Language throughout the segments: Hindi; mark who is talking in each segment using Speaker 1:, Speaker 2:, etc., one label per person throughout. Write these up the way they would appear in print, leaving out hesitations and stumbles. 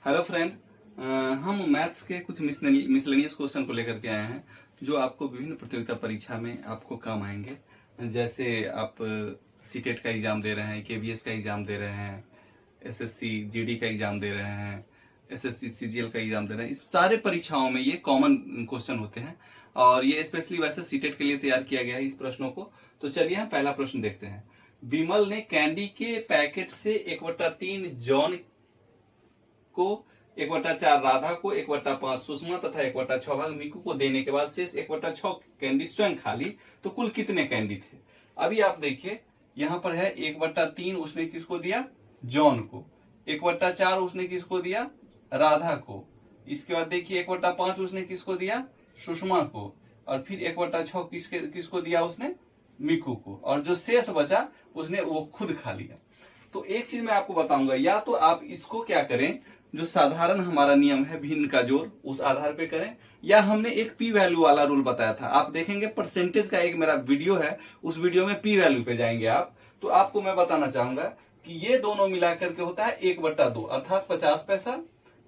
Speaker 1: Hello friend. हम मैथ्स के कुछ मिसलेनियस क्वेश्चन को लेकर के आए हैं जो आपको विभिन्न प्रतियोगिता परीक्षा में आपको काम आएंगे। जैसे आप सीटेट का एग्जाम दे रहे हैं, केवीएस का एग्जाम दे रहे हैं, एसएससी जीडी का एग्जाम दे रहे हैं, एसएससी सीजीएल का एग्जाम दे रहे हैं। इस सारे परीक्षाओं में ये कॉमन क्वेश्चन होते हैं और ये स्पेशली वैसे सीटेट के लिए तैयार किया गया है इस प्रश्नों को। तो चलिए हम पहला प्रश्न देखते हैं। विमल ने कैंडी के पैकेट से 1/3 जॉन को 1/4 राधा को 1/5 सुषमा तथा 1/6 भाग मीकू को देने के बाद शेष 1/6 कैंडी स्वयं खा ली, तो कुल कितने कैंडी थे? अभी आप देखिए यहाँ पर है 1/3 उसने किसको दिया? जॉन को। 1/4 उसने किसको दिया? राधा को। इसके बाद देखिए 1/5 उसने किसको दिया? सुषमा को। और फिर 1/6 किसको दिया उसने? मीकू को। और जो शेष बचा उसने वो खुद खा लिया। तो एक चीज मैं आपको बताऊंगा, या तो आप इसको क्या करें, जो साधारण हमारा नियम है भिन्न का जोड़, उस आधार पे करें, या हमने एक पी वैल्यू वाला रूल बताया था। आप देखेंगे परसेंटेज का एक मेरा वीडियो है, उस वीडियो में पी वैल्यू पे जाएंगे आप, तो आपको मैं बताना चाहूंगा कि ये दोनों मिलाकर के होता है 1/2 अर्थात 50 पैसा।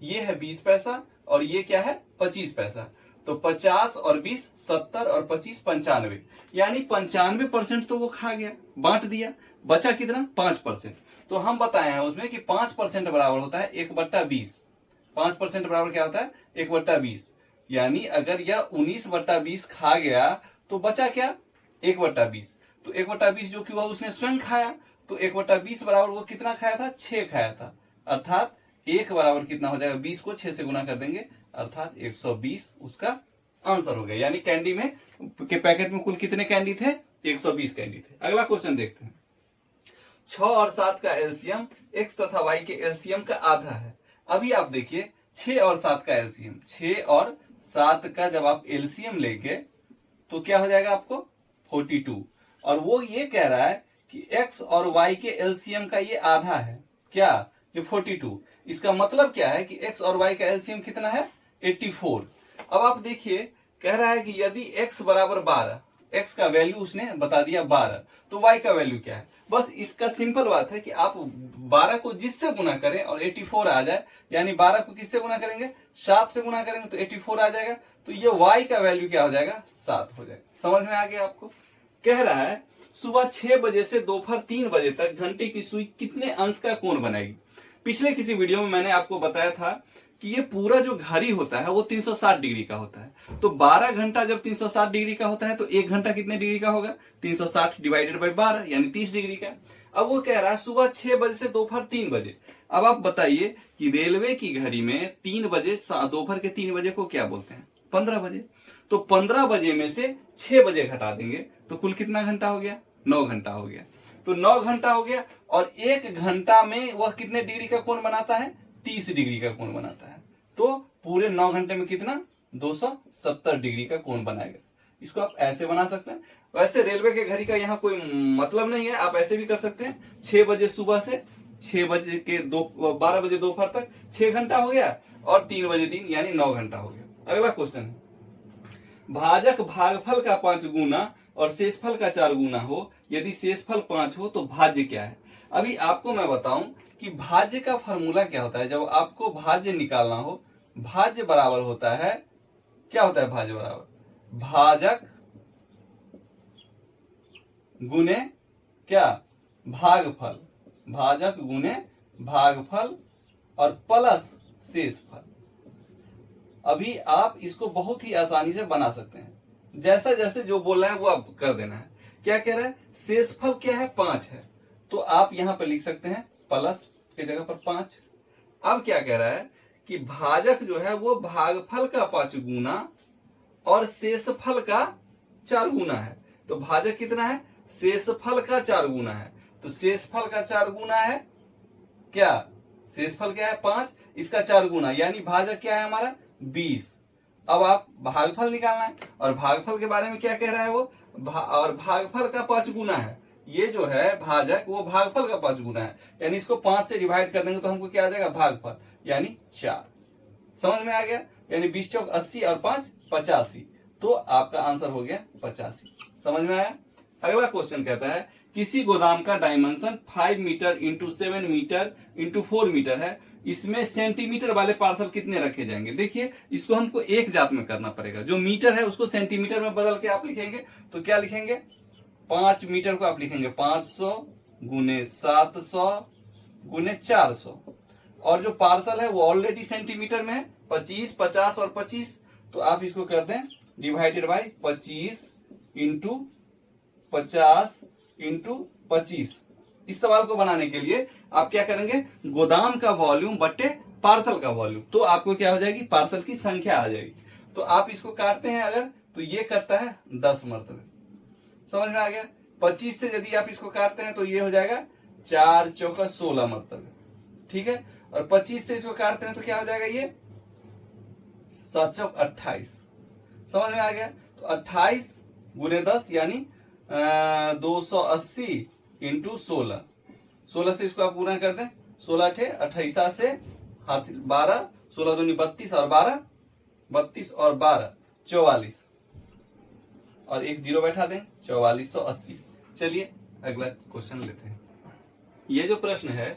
Speaker 1: ये है 20 पैसा और ये क्या है? 25 पैसा। तो 50 और 20 70 और 25 95, यानी 95% तो वो खा गया, बांट दिया। बचा कितना? 5%। तो हम बताए हैं उसमें कि 5% बराबर होता है 1/20। 5% बराबर क्या होता है? 1/20। यानी अगर यह 19/20 खा गया तो बचा क्या? 1/20। तो 1/20 जो कि वह उसने स्वयं खाया, तो 1/20 बराबर वो कितना खाया था? 6 खाया था। अर्थात 1 बराबर कितना हो जाएगा? 20 को 6 से गुना कर देंगे, अर्थात 120 उसका आंसर हो गया। यानी कैंडी में के पैकेट में कुल कितने कैंडी थे? 120 कैंडी थे। अगला क्वेश्चन देखते हैं। 6 और 7 का एलसीएम x तथा y के एलसीएम का आधा है। अभी आप देखिए 6 और 7 का एलसीएम, 6 और 7 का जब आप एलसीएम लेंगे तो क्या हो जाएगा आपको? 42। और वो ये कह रहा है कि x और y के एलसीएम का ये आधा है। क्या? ये 42। इसका मतलब क्या है कि x और y का एलसीएम कितना है? 84। अब आप देखिए कह रहा है कि यदि x बराबर 12, x का वैल्यू उसने बता दिया 12, तो y का वैल्यू क्या है? बस इसका सिंपल बात है कि आप 12 को जिससे गुना करें और 84 आ जाए, यानी 12 को किससे गुना करेंगे? 7 से गुना करेंगे तो 84 आ जाएगा। तो ये y का वैल्यू क्या हो जाएगा? 7 हो जाएगा। समझ में आ गया आपको? कह रहा है सुबह 6 बजे से दोपहर 3 बजे तक घंटे की सुई कितने अंश का कोण बनाएगी? पिछले किसी वीडियो में मैंने आपको बताया था कि ये पूरा जो घड़ी होता है वो 360 डिग्री का होता है। तो 12 घंटा जब 360 डिग्री का होता है तो 1 घंटा कितने डिग्री का होगा? 360 डिवाइडेड बाई 12 यानी 30 डिग्री का। अब वो कह रहा है सुबह 6 बजे से दोपहर 3 बजे। अब आप बताइए कि रेलवे की घड़ी में 3 बजे दोपहर के 3 बजे को क्या बोलते हैं? 15 बजे। तो 15 बजे में से 6 बजे घटा देंगे तो कुल कितना घंटा हो गया? 9 घंटा हो गया। तो 9 घंटा हो गया और 1 घंटा में वह कितने डिग्री का कोण बनाता है? 30 डिग्री का कोण बनाता है। तो पूरे 9 घंटे में कितना? 270 डिग्री का कोण बनाएगा। इसको आप ऐसे बना सकते हैं। वैसे रेलवे के घड़ी का यहाँ कोई मतलब नहीं है, आप ऐसे भी कर सकते हैं। 6 बजे सुबह से 6 बजे के 12 बजे दोपहर तक 6 घंटा हो गया और 3 बजे दिन यानी 9 घंटा हो गया। अगला क्वेश्चन है, भाजक भागफल का 5 गुना और शेषफल का 4 गुना हो, यदि शेषफल 5 हो तो भाज्य क्या है? अभी आपको मैं बताऊं कि भाज्य का फॉर्मूला क्या होता है। जब आपको भाज्य निकालना हो, भाज्य बराबर होता है, क्या होता है भाज्य बराबर? भाजक गुने क्या? भागफल। भाजक गुने भागफल और प्लस शेषफल। अभी आप इसको बहुत ही आसानी से बना सकते हैं। जैसा जैसे जो बोल रहा है वो आप कर देना है। क्या कह रहा है? शेषफल क्या है? 5 है। तो आप यहां पर लिख सकते हैं प्लस की जगह पर 5। अब क्या कह रहा है कि भाजक जो है वो भागफल का 5 गुना और शेषफल का 4 गुना है। तो भाजक कितना है? शेषफल का 4 गुना है। तो शेषफल का 4 गुना है क्या? शेषफल क्या है? 5, इसका 4 गुना, यानी भाजक क्या है हमारा? 20। अब आप भागफल निकालना है और भागफल के बारे में क्या कह रहा है वो? और भागफल का 5 गुना है। ये जो है भाजक वो भागफल का 5 गुना है, यानी इसको 5 से डिवाइड कर देंगे तो हमको क्या आ जाएगा? भागफल, यानी 4। समझ में आ गया? यानी 20 चौक 80 और 5 85। तो आपका आंसर हो गया 85। समझ में आया? अगला क्वेश्चन कहता है किसी गोदाम का dimension 5 metre into 7 metre into 4 metre है इसमें सेंटीमीटर वाले पार्सल कितने रखे जाएंगे। देखिए इसको हमको एक जात में करना पड़ेगा, जो मीटर है उसको सेंटीमीटर में बदल के आप लिखेंगे तो क्या लिखेंगे, 5 मीटर को आप लिखेंगे 500 गुने 700 गुने 400, और जो पार्सल है वो ऑलरेडी सेंटीमीटर में है 25, 50 और 25, तो आप इसको कर दें डिवाइडेड बाई 25 इंटू 50 इंटू 25। इस सवाल को बनाने के लिए आप क्या करेंगे, गोदाम का वॉल्यूम बट्टे पार्सल का वॉल्यूम, तो आपको क्या हो जाएगी, पार्सल की संख्या आ जाएगी। तो आप इसको काटते हैं अगर, तो ये करता है 10 मरतबे, समझ में आ गया। 25 से यदि आप इसको काटते हैं तो ये हो जाएगा 4 चौका 16 मरतबे, ठीक है। और 25 से इसको काटते हैं तो क्या हो जाएगा, ये 7 चौक 28, समझ में आ गया। तो 28 गुने 10 यानी 280 इंटू 16, 16 से इसको आप पूरा कर दें, 16 अठे 28 से हाथ 12, 16 दूनी 32 और 12 32 और 12 44, और एक जीरो बैठा दें 4480। चलिए अगला क्वेश्चन लेते हैं। ये जो प्रश्न है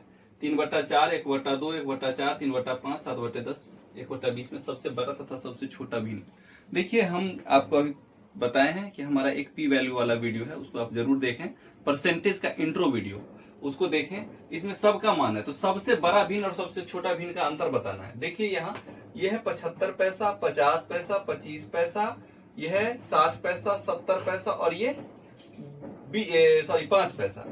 Speaker 1: 3/4, 1/2, 1/4, 3/5, 7/10, 1/20 में सबसे बड़ा तथा सबसे छोटा भिन्न। देखिए हम आपको अभी बताए हैं कि हमारा एक पी वैल्यू वाला वीडियो है, उसको आप जरूर देखें, परसेंटेज का इंट्रो वीडियो, उसको देखें। इसमें सबका मान है, तो सबसे बड़ा भिन्न और सबसे छोटा भिन्न का अंतर बताना है। देखिए यहाँ यह है 75 पैसा, 50 पैसा, 25 पैसा, यह है 60 पैसा, 70 पैसा, और ये 5 पैसा।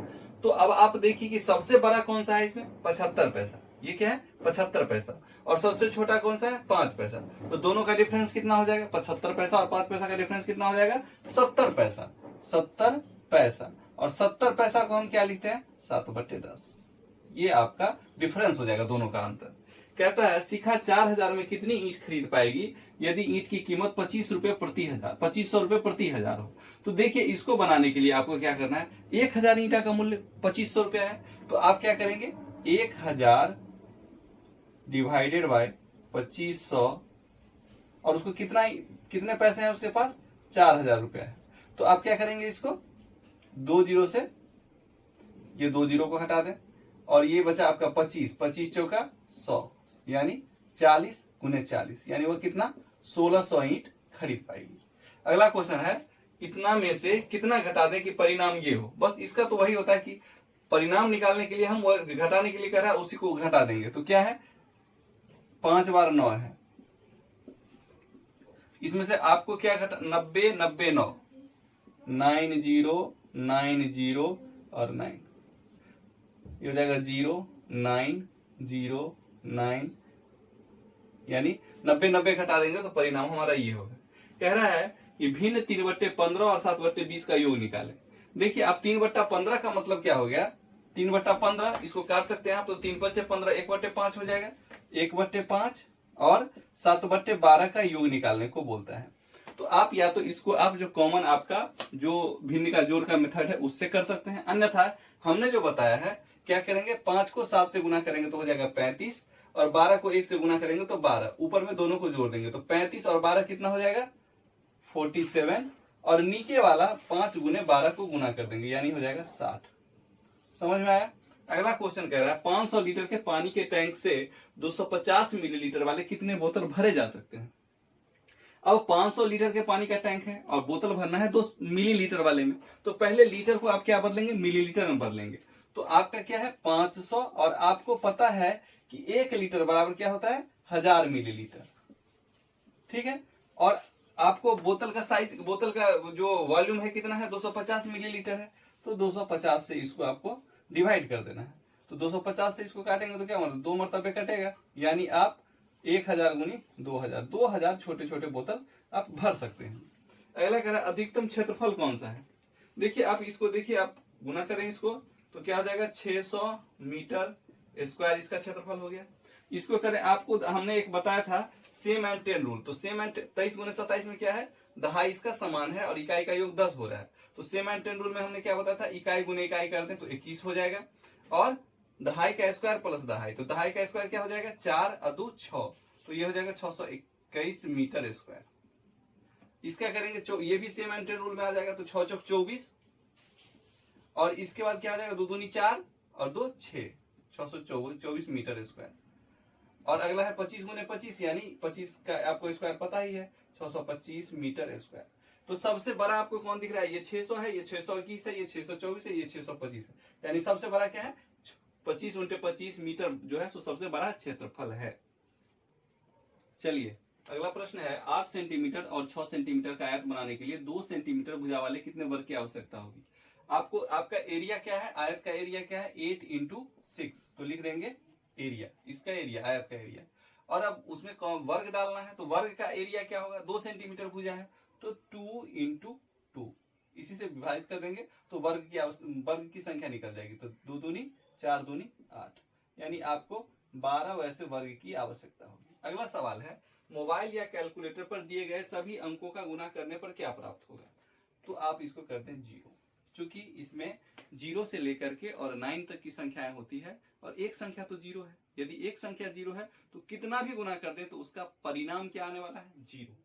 Speaker 1: तो अब आप देखिए कि सबसे बड़ा कौन सा है इसमें, 75 पैसा, ये क्या है 75 पैसा, और सबसे छोटा कौन सा है 5 पैसा। तो दोनों का डिफरेंस कितना हो जाएगा, 75 पैसा और 5 पैसा का डिफरेंस कितना हो जाएगा, 70 पैसा, 70 पैसा। और 70 पैसा को हम क्या लिखते हैं, 7/10। ये आपका डिफरेंस हो जाएगा दोनों का अंतर। कहता है शिखा 4000 में कितनी ईंट खरीद पाएगी यदि ईंट की कीमत 25 रुपए प्रति हजार, 2500 रुपए प्रति हजार हो। तो देखिए इसको बनाने के लिए आपको क्या करना है, 1000 ईंटा का मूल्य 2500 रुपया है, तो आप क्या करेंगे 1000 डिवाइडेड बाय 2500, और उसको कितने पैसे हैं उसके पास, 4000 रुपया है। तो आप क्या करेंगे, इसको 2 जीरो से ये 2 जीरो को हटा दें, और ये बचा आपका 25, 25 चौका 100, यानी 40 गुने 40, यानी वो कितना 1600 ईंट खरीद पाएगी। अगला क्वेश्चन है इतना में से कितना घटा दें कि परिणाम ये हो। बस इसका तो वही होता है कि परिणाम निकालने के लिए हम घटाने के लिए कर रहा है उसी को घटा देंगे। तो क्या है 5 बार 9 है, इसमें से आपको क्या घटा 90 90 9 90 90 और 9, ये हो जाएगा 0 9 0 9, यानी 90 90 घटा देंगे तो परिणाम हमारा ये होगा। कह रहा है कि भिन्न 3/15 और 7/20 का योग निकालें। देखिए आप 3/15 का मतलब क्या हो गया, 3/15 इसको काट सकते हैं आप, तो 3×5 = 1/5 हो जाएगा, 1/5, और 7/12 का योग निकालने को बोलता है। तो आप या तो इसको आप जो कॉमन आपका जो भिन्न का जोड़ का मेथड है उससे कर सकते हैं, अन्यथा हमने जो बताया है क्या करेंगे, 5 को 7 से गुना करेंगे तो हो जाएगा 35, और 12 को 1 से गुना करेंगे तो 12, ऊपर में दोनों को जोड़ देंगे तो 35 और 12 कितना हो जाएगा 47, और नीचे वाला 5 गुने 12 को गुना कर देंगे यानी हो जाएगा 60। समझ में आया। अगला क्वेश्चन कह रहा है 500 लीटर के पानी के टैंक से 250 मिलीलीटर वाले कितने बोतल भरे जा सकते हैं। अब 500 लीटर के पानी का टैंक है और बोतल भरना है 2 मिलीलीटर वाले में, तो पहले लीटर को आप क्या बदलेंगे, मिलीलीटर में बदलेंगे। तो आपका क्या है 500, और आपको पता है कि 1 लीटर बराबर क्या होता है 1000 मिलीलीटर, ठीक है। और आपको बोतल का साइज, बोतल का जो वॉल्यूम है कितना है 250 मिलीलीटर है, तो 250 से इसको आपको डिवाइड कर देना है। तो 250 से इसको काटेंगे तो क्या मतलब 2 मरतबे कटेगा, यानी आप 1000 गुनी 2000 छोटे छोटे बोतल आप भर सकते हैं। अगला कह रहा है अधिकतम क्षेत्रफल कौन सा है। देखिए आप इसको देखिए, आप गुना करें इसको तो क्या हो जाएगा 600 मीटर स्क्वायर इसका क्षेत्रफल हो गया। इसको करें, आपको हमने एक बताया था सेम एंड 10 रूल, तो सेम एंड 23 गुने 27 में क्या है दहाई इसका समान है और इकाई का योग 10 हो रहा है। तो सेम एंड 10 रूल में हमने क्या बताया था, इकाई गुने इकाई करते हैं तो 21 हो जाएगा, और दहाई का स्क्वायर प्लस दहाई, तो दहाई का स्क्वायर क्या हो जाएगा 4 और 2 6, तो ये हो जाएगा 621 मीटर स्क्वायर। इसका करेंगे ये भी सेम एंड 10 रूल में आ जाएगा, तो 6 चौक 24, और इसके बाद क्या हो जाएगा 2 दूनी 4 और 2 6, 624 मीटर स्क्वायर। और अगला है 25 गुने 25, यानी 25 का आपको स्क्वायर पता ही है, 625 मीटर स्क्वायर। तो सबसे बड़ा आपको कौन दिख रहा है? ये 600 है, ये 621 है, ये 624 है, ये 625 है, यानी सबसे बड़ा क्या है? 25 × 25 मीटर जो है सो सबसे बड़ा क्षेत्रफल है। चलिए अगला प्रश्न है, 8 सेंटीमीटर और 6 सेंटीमीटर का आयत बनाने के लिए 2 सेंटीमीटर भुजा वाले कितने वर्ग की आवश्यकता होगी? आपको आपका एरिया क्या है? आयत का एरिया क्या है? 8 × 6, तो लिख देंगे एरिया, इसका एरिया, आयत का एरिया। और अब उसमें वर्ग डालना है, तो वर्ग का एरिया क्या होगा? 2 सेंटीमीटर भुजा है तो 2 × 2, इसी से विभाजित कर देंगे तो वर्ग की संख्या निकल जाएगी। तो 2 दूनी 4 दूनी 8, यानी आपको 12 वैसे वर्ग की आवश्यकता होगी। अगला सवाल है, मोबाइल या कैलकुलेटर पर दिए गए सभी अंकों का गुना करने पर क्या प्राप्त होगा? तो आप इसको कर दें 0, चूंकि इसमें 0 से लेकर के और 9 तक की संख्याएं होती है और एक संख्या तो 0 है। यदि एक संख्या 0 है तो कितना भी गुना कर दे तो उसका परिणाम क्या आने वाला है? 0।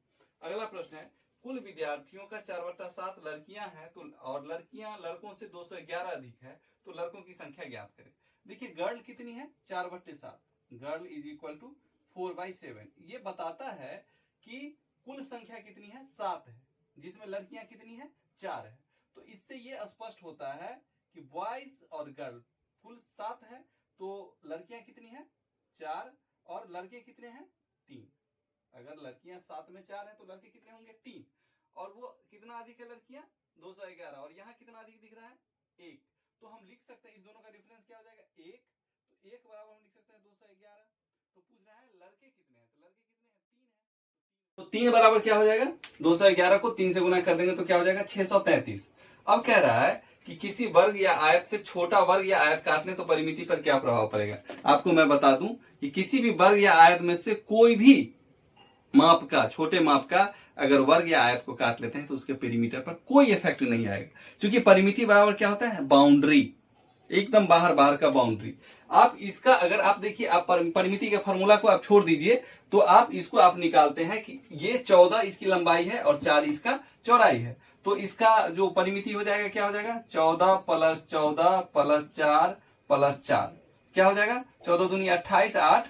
Speaker 1: अगला प्रश्न है, कुल विद्यार्थियों का 4/7 लड़कियां हैं तो और लड़कियां लड़कों से 211 अधिक है, तो लड़कों की संख्या ज्ञात करें। देखिए गर्ल कितनी है? 4/7, गर्ल इज इक्वल टू 4/7। ये बताता है कि कुल संख्या कितनी है? 7 है, जिसमें लड़कियां कितनी है? 4 है। तो इससे ये स्पष्ट होता है कि बॉयज और गर्ल कुल 7 है, तो लड़कियां कितनी है? 4 और लड़के कितने हैं? 3। अगर लड़कियां 7 में 4 है तो लड़के कितने होंगे? 3। और वो कितना अधिक है? लड़कियां 211, और यहाँ कितना अधिक दिख रहा है? 1। तो हम लिख सकते हैं इस दोनों का डिफरेंस क्या हो जाएगा? 1। तो 1 बराबर हम लिख सकते हैं 211। तो पूछ रहा है लड़के कितने हैं, तो लड़के कितने हैं? 3 है। तो 3 बराबर क्या हो जाएगा? 211 को 3 से गुना कर देंगे तो क्या हो जाएगा? 633। अब कह रहा है कि किसी वर्ग या आयत से छोटा वर्ग या आयत काटने तो परिमिति पर क्या प्रभाव पड़ेगा? आपको मैं बता दूं कि किसी भी वर्ग या आयत में से कोई भी माप का, छोटे माप का अगर वर्ग या आयत को काट लेते हैं तो उसके पेरीमीटर पर कोई इफेक्ट नहीं आएगा, क्योंकि परिमिति बराबर क्या होता है? बाउंड्री, एकदम बाहर का बाउंड्री। आप इसका अगर आप देखिए, आप परिमिति के फॉर्मूला को आप छोड़ दीजिए तो आप इसको आप निकालते हैं कि ये 14 इसकी लंबाई है और 4 इसका चौड़ाई है, तो इसका जो परिमिति हो जाएगा क्या हो जाएगा? 14 + 14 + 4 + 4 क्या हो जाएगा? 14 दूनी 28, 8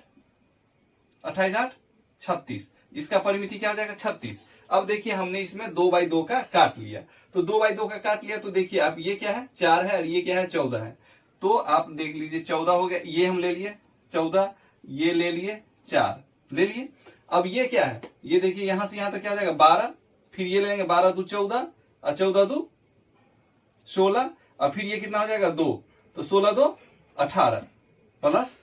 Speaker 1: 28 8 36, इसका परिमिति क्या हो जाएगा? 36। अब देखिए हमने इसमें 2/2 का काट लिया, तो 2/2 का काट लिया तो देखिए आप ये क्या है? 4 है और ये क्या है? 14 है। तो आप देख लीजिए 14 हो गया, ये हम ले लिए 14, ये ले लिए 4 ले लिए। अब ये क्या है? ये देखिए यहां से यहां तक क्या हो जाएगा? 12, फिर ये ले लेंगे 12 दूनी 14 और 14 दूनी 16, और फिर ये कितना हो जाएगा? 2, तो 16 दूनी 18 प्लस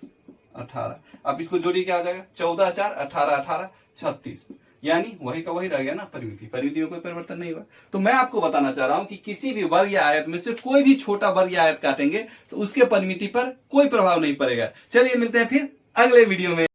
Speaker 1: 18। अब इसको जोड़िए क्या हो जाएगा? 14 4 18 18 36, यानी वही का वही रह गया ना, परिमिति में कोई परिवर्तन नहीं हुआ। तो मैं आपको बताना चाह रहा हूं कि किसी भी वर्ग या आयत में से कोई भी छोटा वर्ग या आयत काटेंगे तो उसके परिमिति पर कोई प्रभाव नहीं पड़ेगा। चलिए मिलते हैं फिर अगले वीडियो में।